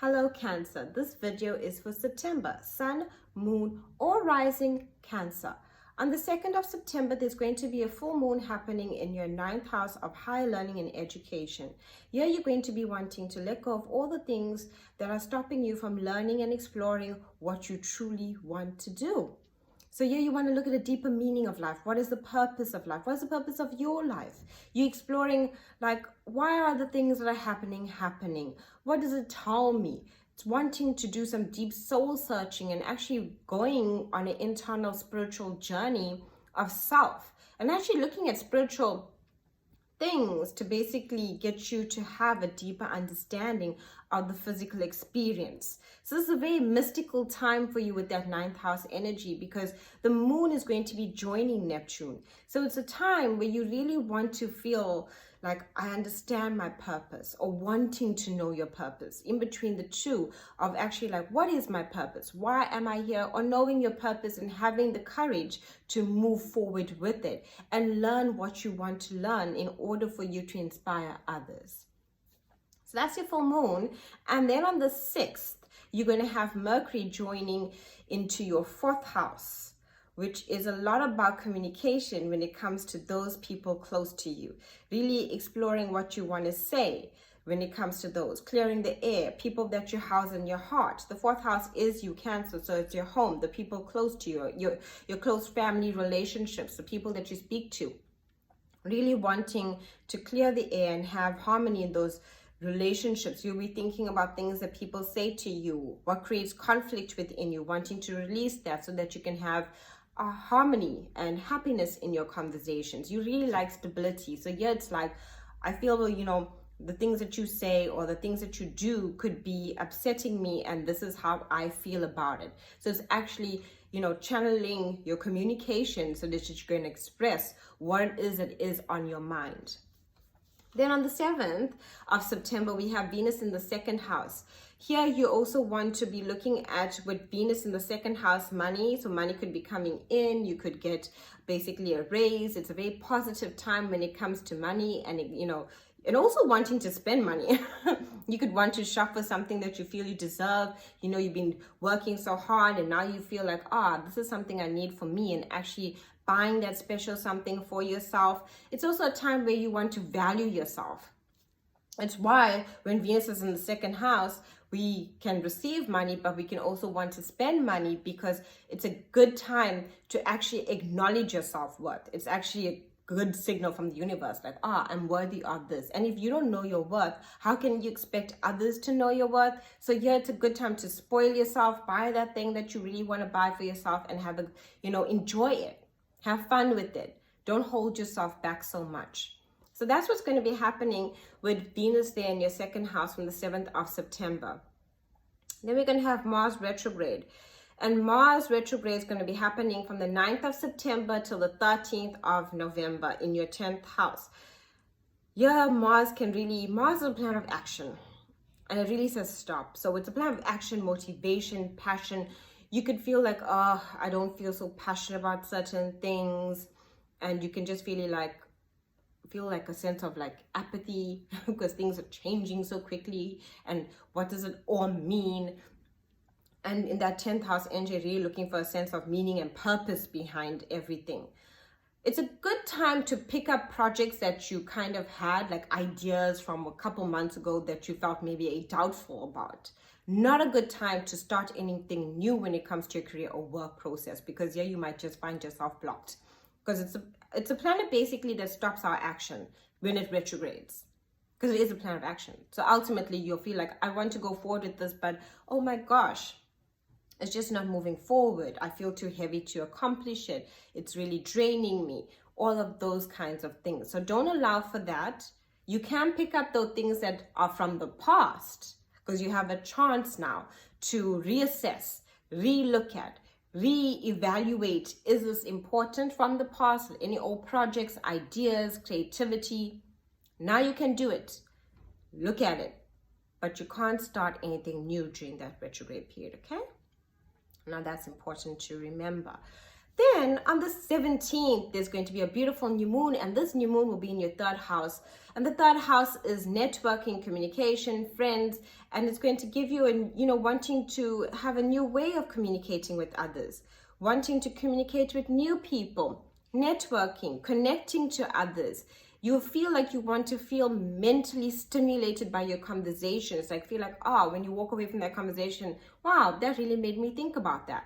Hello Cancer, this video is for September, Sun, Moon or Rising Cancer. On the 2nd of September, there's going to be a full moon happening in your 9th house of higher learning and education. Here you're going to be wanting to let go of all the things that are stopping you from learning and exploring what you truly want to do. So yeah, you want to look at a deeper meaning of life. What is the purpose of life? What is the purpose of your life? You're exploring, like, why are the things that are happening? What does it tell me? It's wanting to do some deep soul searching and actually going on an internal spiritual journey of self and actually looking at spiritual things to basically get you to have a deeper understanding of the physical experience. So this is a very mystical time for you with that 9th house energy because the moon is going to be joining Neptune. So it's a time where you really want to feel like, I understand my purpose, or wanting to know your purpose, in between the two of actually like, what is my purpose? Why am I here? Or knowing your purpose and having the courage to move forward with it and learn what you want to learn in order for you to inspire others. So that's your full moon. And then on the 6th, you're going to have Mercury joining into your 4th house, which is a lot about communication when it comes to those people close to you. Really exploring what you want to say when it comes to those. Clearing the air, people that you house in your heart. The 4th house is you, Cancer, so it's your home, the people close to you, your close family relationships, the people that you speak to. Really wanting to clear the air and have harmony in those relationships. You'll be thinking about things that people say to you, what creates conflict within you, wanting to release that so that you can have harmony and happiness in your conversations. You really like stability. So yeah, it's like, I feel, the things that you say or the things that you do could be upsetting me, and this is how I feel about it. So it's actually, channeling your communication so that you're going to express what it is that is on your mind. Then on the 7th of September, we have Venus in the 2nd house. Here, you also want to be looking at, with Venus in the 2nd house, money. So money could be coming in. You could get basically a raise. It's a very positive time when it comes to money and, and also wanting to spend money. You could want to shop for something that you feel you deserve. You've been working so hard and now you feel like, this is something I need for me, and actually buying that special something for yourself. It's also a time where you want to value yourself. It's why when Venus is in the 2nd house, we can receive money, but we can also want to spend money because it's a good time to actually acknowledge your self-worth. It's actually a good signal from the universe, like, I'm worthy of this. And if you don't know your worth, how can you expect others to know your worth? So yeah, it's a good time to spoil yourself, buy that thing that you really want to buy for yourself and have enjoy it. Have fun with it. Don't hold yourself back so much. So that's what's going to be happening with Venus there in your 2nd house from the 7th of September. Then we're going to have Mars retrograde. And Mars retrograde is going to be happening from the 9th of September till the 13th of November in your 10th house. Yeah, Mars is a plan of action. And it really says stop. So it's a plan of action, motivation, passion. You could feel like, I don't feel so passionate about certain things. And you can just feel like a sense of like apathy because things are changing so quickly. And what does it all mean? And in that 10th house energy, really looking for a sense of meaning and purpose behind everything. It's a good time to pick up projects that you kind of had, like ideas from a couple months ago that you felt maybe doubtful about. Not a good time to start anything new when it comes to your career or work process, because you might just find yourself blocked. Because it's a planet basically that stops our action when it retrogrades. Because it is a plan of action. So ultimately you'll feel like, I want to go forward with this, but oh my gosh, it's just not moving forward. I feel too heavy to accomplish it. It's really draining me. All of those kinds of things. So don't allow for that. You can pick up those things that are from the past, because you have a chance now to reassess, re-look at, re-evaluate. Is this important from the past? Any old projects, ideas, creativity? Now you can do it. Look at it. But you can't start anything new during that retrograde period, okay? Now that's important to remember. Then on the 17th, there's going to be a beautiful new moon, and this new moon will be in your third house. And the third house is networking, communication, friends, and it's going to give you wanting to have a new way of communicating with others, wanting to communicate with new people, networking, connecting to others. You feel like you want to feel mentally stimulated by your conversations, like feel like, when you walk away from that conversation, wow, that really made me think about that.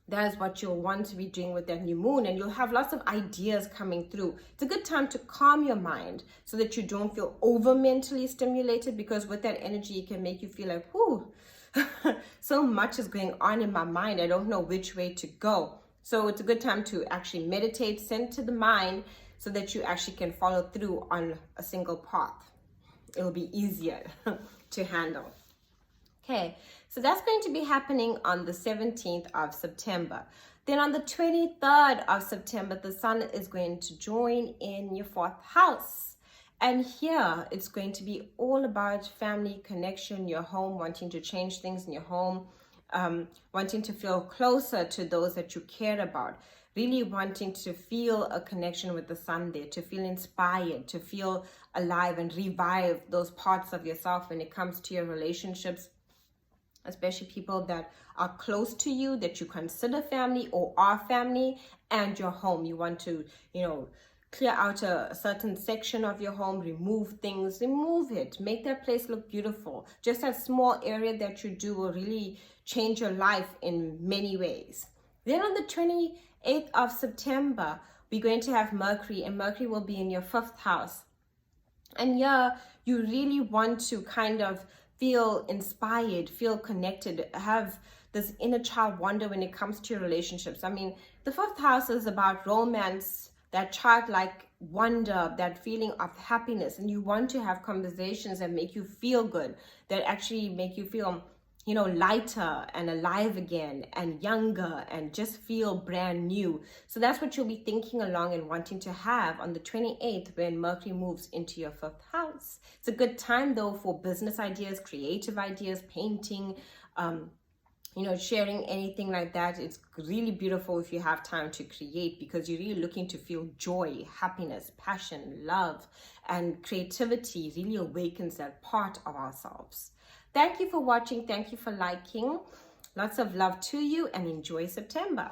That is what you'll want to be doing with that new moon, and you'll have lots of ideas coming through. It's a good time to calm your mind so that you don't feel over mentally stimulated, because with that energy, it can make you feel like, whoo, so much is going on in my mind. I don't know which way to go. So it's a good time to actually meditate, center the mind so that you actually can follow through on a single path. It'll be easier to handle. Okay, so that's going to be happening on the 17th of September. Then on the 23rd of September, the sun is going to join in your fourth house. And here it's going to be all about family connection, your home, wanting to change things in your home, wanting to feel closer to those that you care about, really wanting to feel a connection with the sun there, to feel inspired, to feel alive and revive those parts of yourself when it comes to your relationships, especially people that are close to you, that you consider family or are family, and your home. You want to, clear out a certain section of your home, remove things, remove it, make that place look beautiful. Just that small area that you do will really change your life in many ways. Then on the 28th of September, we're going to have Mercury, and Mercury will be in your fifth house. And here, you really want to kind of feel inspired, feel connected, have this inner child wonder when it comes to your relationships. I mean, the fifth house is about romance, that childlike wonder, that feeling of happiness. And you want to have conversations that make you feel good, that actually make you feel, lighter and alive again and younger and just feel brand new. So that's what you'll be thinking along and wanting to have on the 28th when Mercury moves into your fifth house. It's a good time though for business ideas, creative ideas, painting, sharing anything like that. It's really beautiful if you have time to create, because you're really looking to feel joy, happiness, passion, love, and creativity really awakens that part of ourselves. Thank you for watching. Thank you for liking. Lots of love to you, and enjoy September.